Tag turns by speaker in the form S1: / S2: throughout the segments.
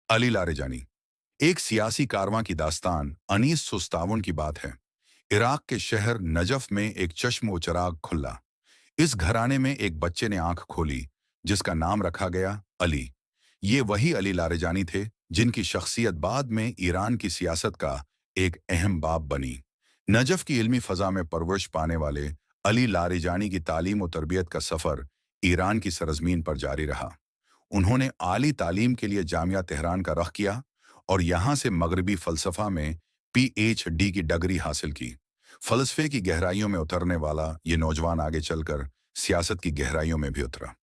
S1: अली लारेजानी एक सियासी कारवां की दास्तान 1957 की बात है। इराक के शहर नजफ में एक चश्म व चिराग खुला। इस घराने में एक बच्चे ने आंख खोली, जिसका नाम रखा गया अली। ये वही अली लारेजानी थे जिनकी शख्सियत बाद में ईरान की सियासत का एक अहम बाब बनी। नजफ की इल्मी फजा में परवरिश पाने वाले अली लारेजानी की तालीम और तरबियत का सफर ईरान की सरजमीन पर जारी रहा। उन्होंने आली तालीम के लिए जामिया तेहरान का रख किया और यहाँ से मगरबी फ़लसफ़ा में पीएचडी की डिग्री हासिल की। फ़लसफ़े की गहराइयों में उतरने वाला ये नौजवान आगे चलकर सियासत की गहराइयों में भी उतरा।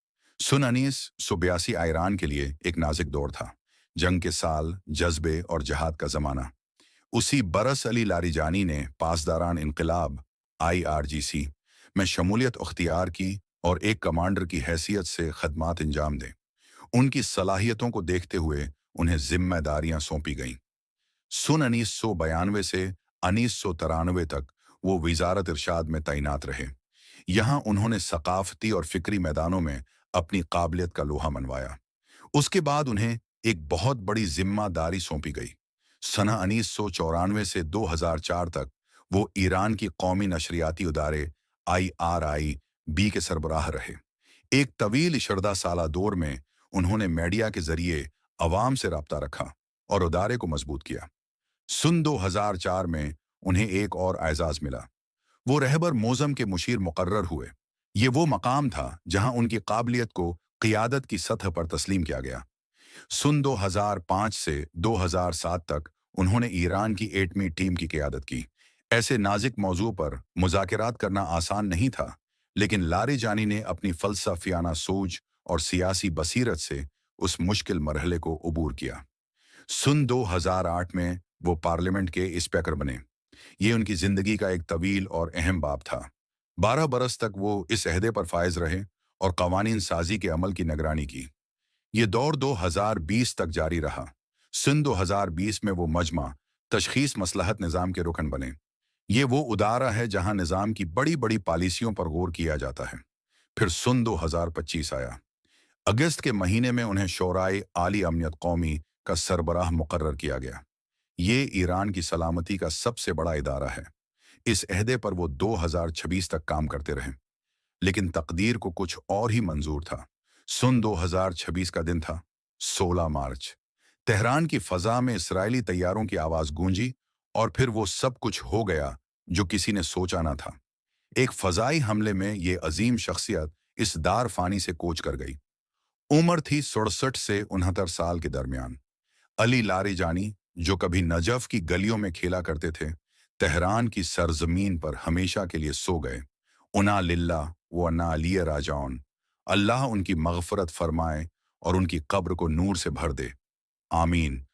S1: सन 1982 ईरान के लिए एक नाजुक दौर था। जंग के साल, जज्बे और जहाद का ज़माना। उसी बरस अली लारिजानी ने पासदारान इनकलाब IRGC में शमूलियत अख्तियार की और एक कमांडर की हैसियत से खदमात अंजाम दें। उनकी सलाहियतों को देखते हुए उन्हें जिम्मेदारियां सौंपी गईं। सन 1992 से 1993 तक वो वजारत इरशाद में तैनात रहे। यहाँ उन्होंने सकाफती और फिक्री मैदानों में अपनी काबिलियत का लोहा मनवाया। उसके बाद उन्हें एक बहुत बड़ी जिम्मेदारी सौंपी गई। सन 1994 से 2004 तक वो ईरान की कौमी नशरियाती इदारे IRIB के सरबराह रहे। एक तवील इशरदा साला दौर में उन्होंने मीडिया के जरिए अवाम से राब्ता रखा और इदारे को मजबूत किया। सन 2004 में उन्हें एक और एजाज मिला। वो रहबर मोज़म के मुशीर मुकर्रर हुए। ये वो मकाम था जहां उनकी काबिलियत को क़ियादत की सतह पर तस्लीम किया गया। सन 2005 से 2007 तक उन्होंने ईरान की एटमी टीम की क़ियादत की। ऐसे नाजुक मौजू पर मुज़ाकरात करना आसान नहीं था, लेकिन लारिजानी ने अपनी फ़लसफ़ियाना सोच और सियासी बसीरत से उस मुश्किल मरहले को अबूर किया। सन 2008 में वो पार्लियामेंट के स्पीकर बने। ये उनकी ज़िंदगी का एक तवील और अहम बाब था। 12 बरस तक वो इस अहदे पर फायज रहे और कवानीन साजी के अमल की निगरानी की। ये दौर 2020 तक जारी रहा। सन 2020 में वो मजमा तशखीस मसलहत निज़ाम के रुकन बने। ये वो उदारा है जहां निज़ाम की बड़ी बड़ी पॉलिसियों पर गौर किया जाता है। फिर सन 2025 आया। अगस्त के महीने में उन्हें शोराए आली अमनियत कौमी का सरबराह मुकर्रर किया गया। ये ईरान की सलामती का सबसे बड़ा इदारा है। इस अहदे पर वो 2026 तक काम करते रहे, लेकिन तकदीर को कुछ और ही मंजूर था। सन 2026 का दिन था 16 मार्च। तेहरान की फजा में इसराइली तैयारों की आवाज गूंजी और फिर वो सब कुछ हो गया जो किसी ने सोचा ना था। एक फजाई हमले में ये अजीम शख्सियत इस दार फानी से कूच कर गई। उम्र थी 67 से 69 साल के दरमियान। अली लारिजानी, जो कभी नजफ की गलियों में खेला करते थे, तेहरान की सरजमीन पर हमेशा के लिए सो गए। उना लिल्ला व अन्ना अलिय राजाउन। अल्लाह उनकी मगफरत फरमाए और उनकी कब्र को नूर से भर दे। आमीन।